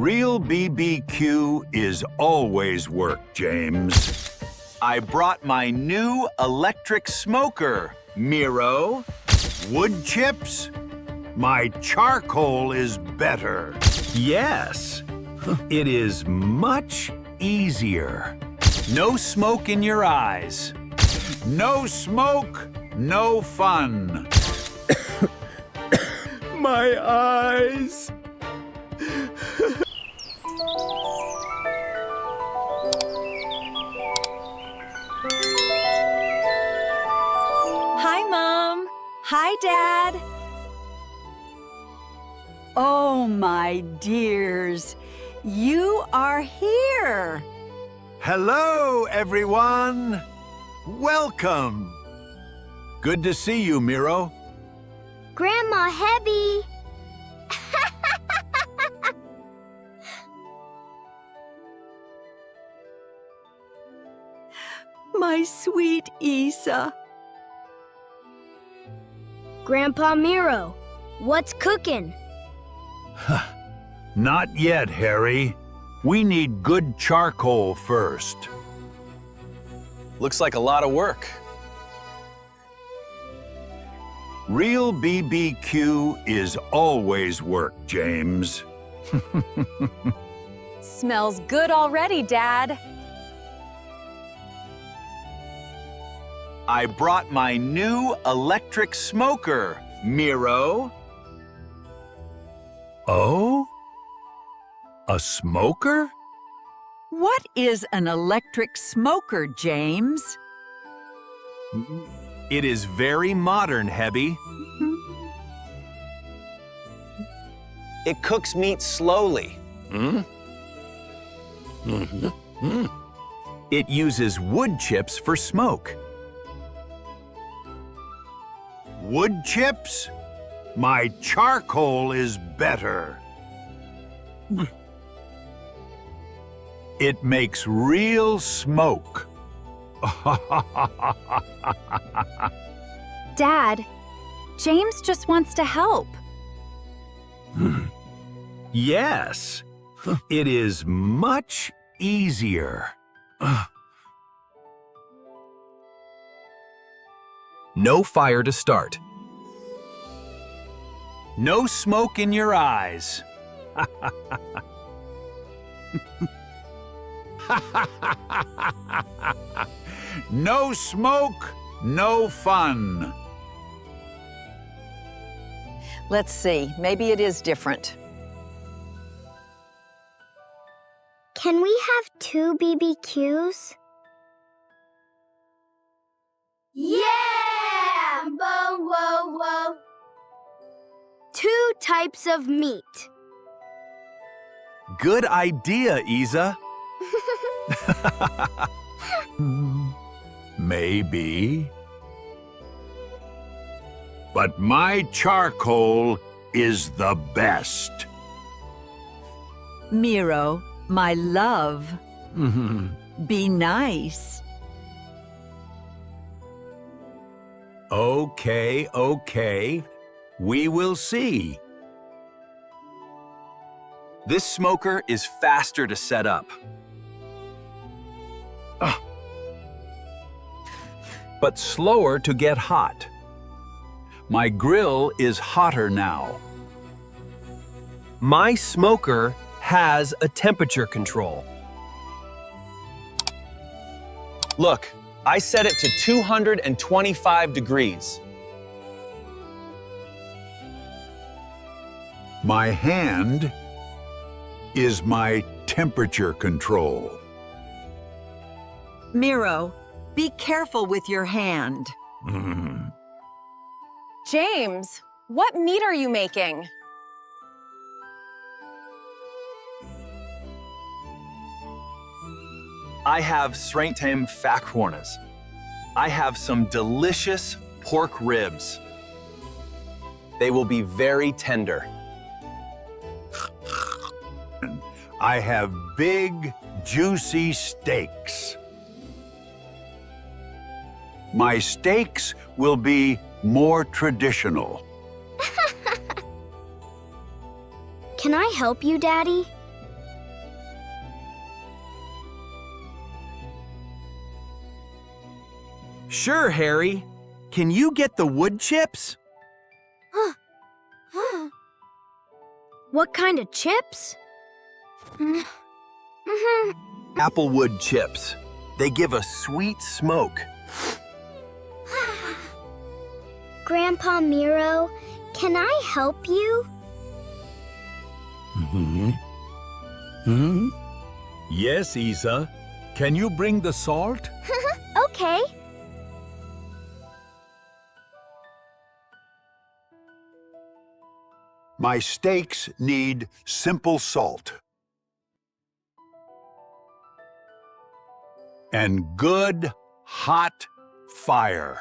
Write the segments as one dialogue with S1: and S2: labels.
S1: Real BBQ is always work, James. I brought my new electric smoker, Miro. Wood chips? My charcoal is better. Yes, it is much easier. No smoke in your eyes. No smoke, no fun. My eyes.
S2: Hi, Mom. Hi, Dad. Oh, my dears, you are here.
S1: Hello, everyone. Welcome. Good to see you, Miro.
S3: Grandma Hebby.
S2: My sweet Isa.
S3: Grandpa Miro, what's cooking?
S1: Not yet, Harry. We need good charcoal first.
S4: Looks like a lot of work.
S1: Real BBQ is always work, James.
S5: Smells good already, Dad.
S1: I brought my new electric smoker, Miro. Oh? A smoker?
S2: What is an electric smoker, James?
S4: It is very modern, Hebby. It cooks meat slowly. It uses wood chips for smoke.
S1: Wood chips? My charcoal is better. It makes real smoke.
S5: Dad, James just wants to help.
S1: Yes, it is much easier.
S4: No fire to start.
S1: No smoke in your eyes. No smoke, no fun.
S2: Let's see, maybe it is different.
S3: Can we have 2 BBQs? Yeah! Whoa, whoa, whoa. 2 types of meat.
S1: Good idea, Isa. Maybe. But my charcoal is the best.
S2: Miro, my love. Be nice.
S1: Okay. We will see.
S4: This smoker is faster to set up. But slower to get hot.
S1: My grill is hotter now.
S4: My smoker has a temperature control. Look, I set it to 225 degrees.
S1: My hand is my temperature control.
S2: Miro, be careful with your hand.
S5: James, what meat are you making?
S4: I have Sreintheim Fackhornes. I have some delicious pork ribs. They will be very tender.
S1: I have big, juicy steaks. My steaks will be more traditional.
S3: Can I help you, Daddy?
S1: Sure, Harry. Can you get the wood chips?
S3: What kind of chips?
S4: Applewood chips. They give a sweet smoke.
S3: Grandpa Miro, can I help you?
S6: Yes, Isa. Can you bring the salt?
S3: Okay.
S7: My steaks need simple salt. And good, hot fire.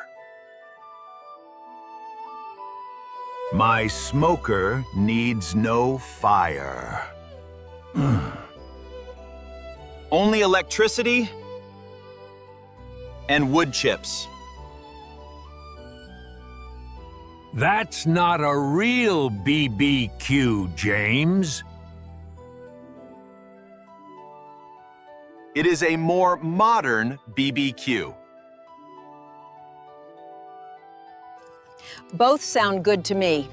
S7: My smoker needs no fire.
S4: Only electricity and wood chips.
S6: That's not a real BBQ, James.
S4: It is a more modern BBQ.
S2: Both sound good to me.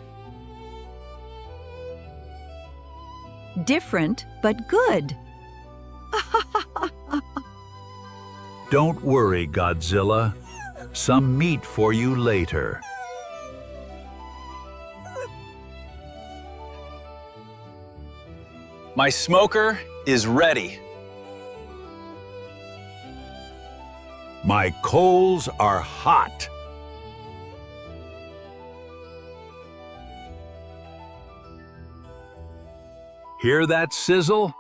S2: Different, but good.
S7: Don't worry, Godzilla. Some meat for you later.
S4: My smoker is ready.
S7: My coals are hot. Hear that sizzle?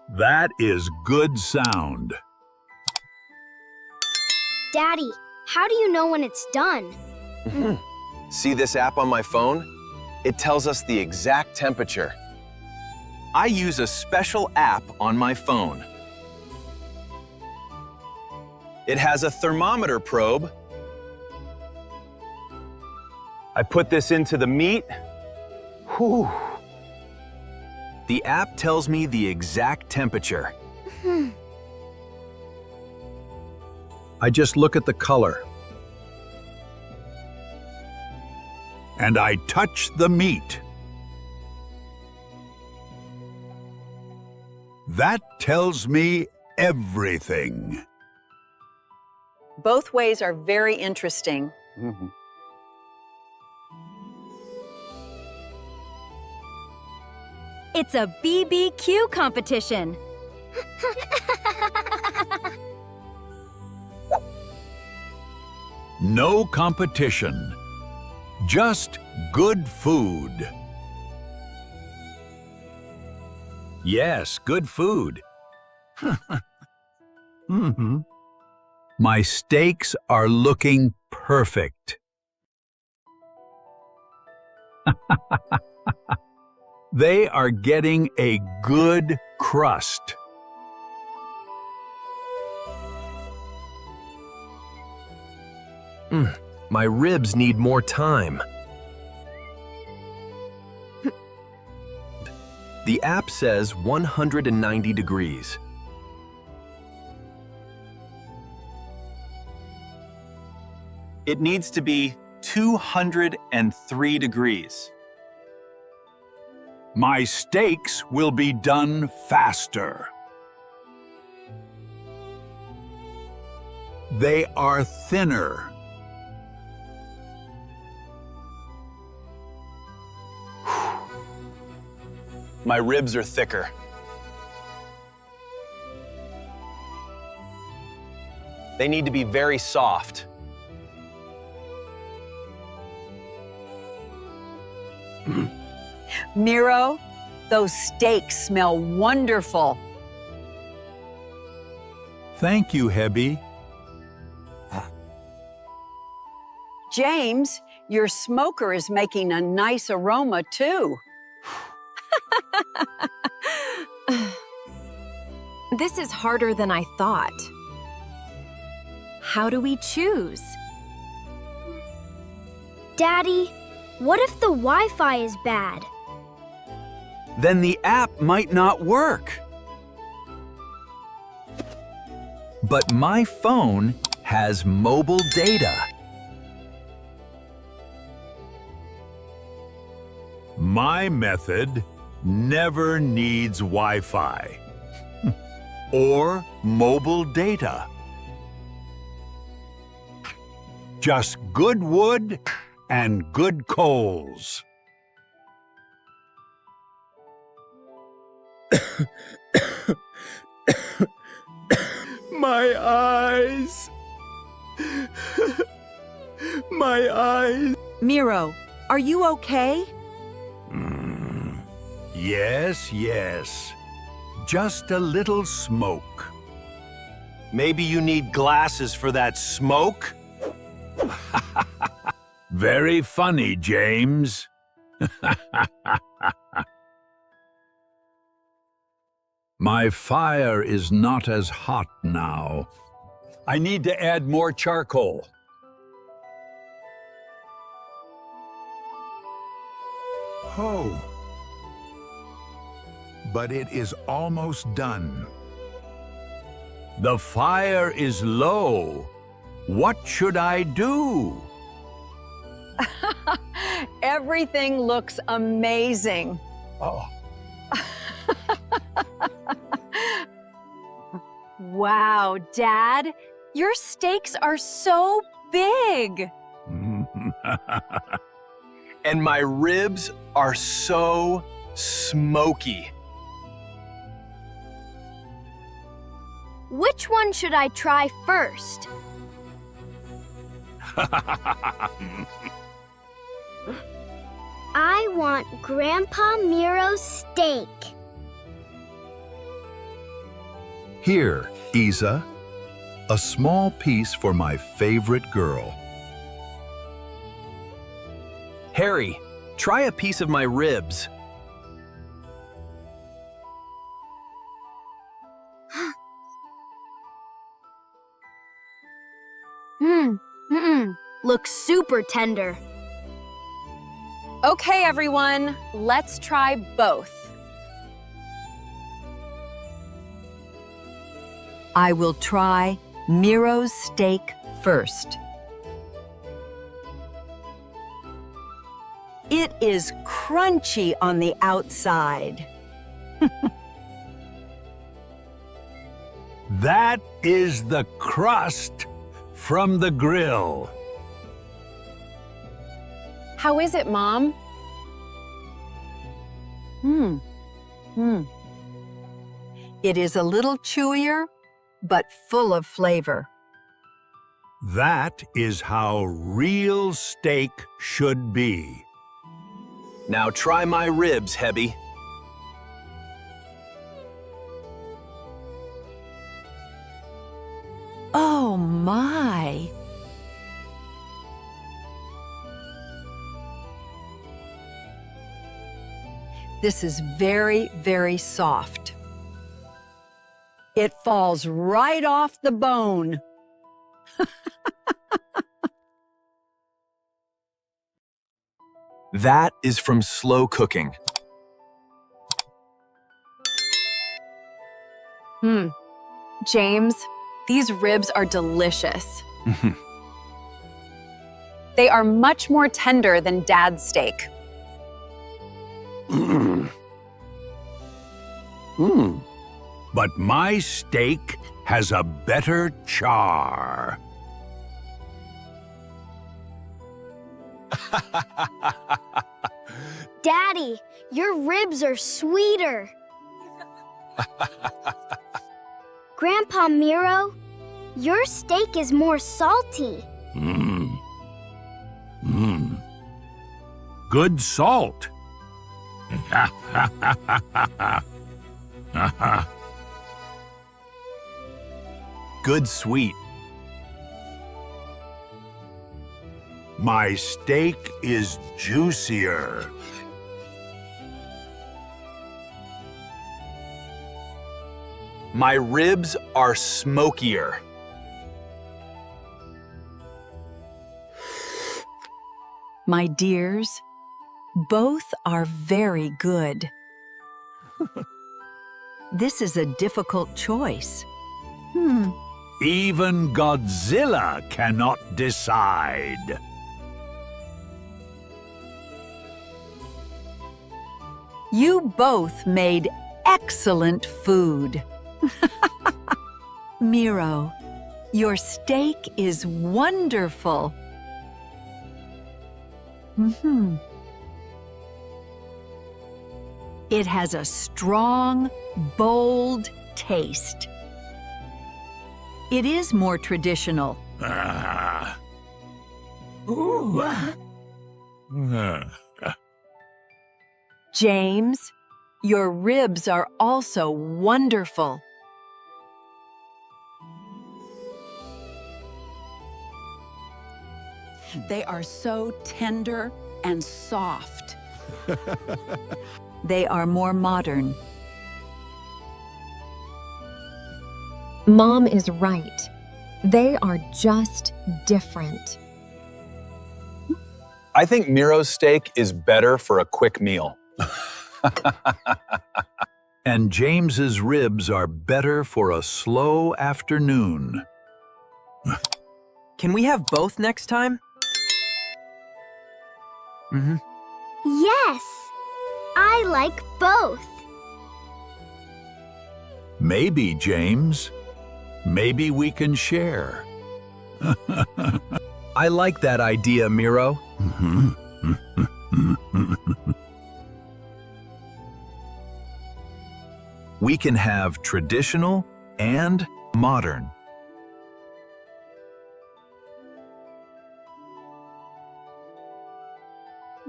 S7: That is good sound.
S3: Daddy, how do you know when it's done?
S4: See this app on my phone? It tells us the exact temperature. I use a special app on my phone. It has a thermometer probe. I put this into the meat. Whew. The app tells me the exact temperature.
S7: I just look at the color. And I touch the meat. That tells me everything.
S2: Both ways are very interesting.
S8: It's a BBQ competition.
S7: No competition. Just good food. Yes, good food. My steaks are looking perfect. They are getting a good crust.
S4: My ribs need more time. The app says 190 degrees. It needs to be 203 degrees.
S7: My steaks will be done faster. They are thinner.
S4: My ribs are thicker. They need to be very soft.
S2: Miro, those steaks smell wonderful.
S7: Thank you, Hebby.
S2: James, your smoker is making a nice aroma too.
S5: This is harder than I thought. How do we choose?
S3: Daddy, what if the Wi-Fi is bad?
S1: Then the app might not work. But my phone
S6: has mobile data. My method never needs Wi-Fi or mobile data. Just good wood and good coals. My eyes. My eyes.
S2: Miro, are you okay?
S6: Yes. Just a little smoke.
S4: Maybe you need glasses for that smoke?
S6: Very funny, James. My fire is not as hot now. I need to add more charcoal.
S7: Oh. But it is almost done.
S6: The fire is low. What should I do?
S2: Everything looks amazing.
S7: Oh.
S8: Wow, Dad, your steaks are so big.
S4: And my ribs are so smoky.
S3: Which one should I try first? I want Grandpa Miro's steak.
S7: Here, Isa. A small piece for my favorite girl.
S4: Harry, try a piece of my ribs.
S3: Looks super tender.
S8: Okay, everyone, let's try both.
S2: I will try Miro's steak first. It is crunchy on the outside.
S6: That is the crust from the grill.
S8: How is it, Mom?
S2: It is a little chewier, but full of flavor.
S6: That is how real steak should be.
S4: Now try my ribs, Hebby.
S2: Oh my! This is very, very soft. It falls right off the bone.
S4: That is from slow cooking.
S5: James, these ribs are delicious.
S8: They are much more tender than Dad's steak.
S6: But my steak has a better char.
S3: Daddy, your ribs are sweeter. Grandpa Miro, your steak is more salty.
S6: Good salt.
S4: Good sweet.
S6: My steak is juicier.
S4: My ribs are smokier.
S2: My dears, both are very good. This is a difficult choice.
S7: Even Godzilla cannot decide.
S2: You both made excellent food. Miro, your steak is wonderful. It has a strong, bold taste. It is more traditional. James, your ribs are also wonderful.
S9: They are so tender and soft.
S2: They are more modern.
S10: Mom is right. They are just different.
S4: I think Miro's steak is better for a quick meal.
S6: And James's ribs are better for a slow afternoon.
S11: Can we have both next time?
S3: Yes, I like both.
S6: Maybe, James. Maybe we can share.
S11: I like that idea, Miro.
S6: We can have traditional and modern.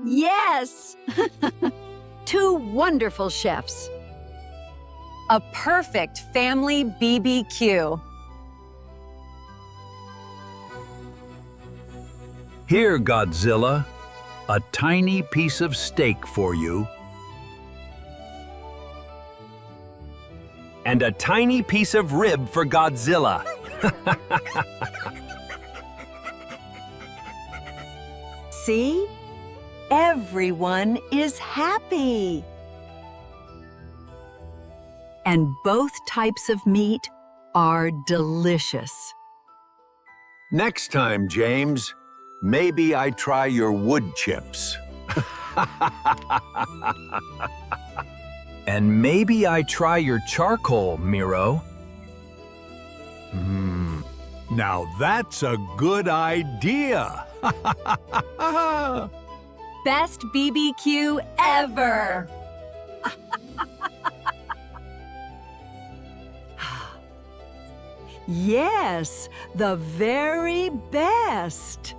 S2: Yes! Two wonderful chefs.
S8: A perfect family BBQ.
S6: Here, Godzilla, a tiny piece of steak for you.
S1: And a tiny piece of rib for Godzilla.
S2: See? Everyone is happy. And both types of meat are delicious.
S7: Next time, James, maybe I try your wood chips.
S11: And maybe I try your charcoal, Miro.
S7: Now that's a good idea.
S5: Best BBQ ever!
S2: Yes, the very best.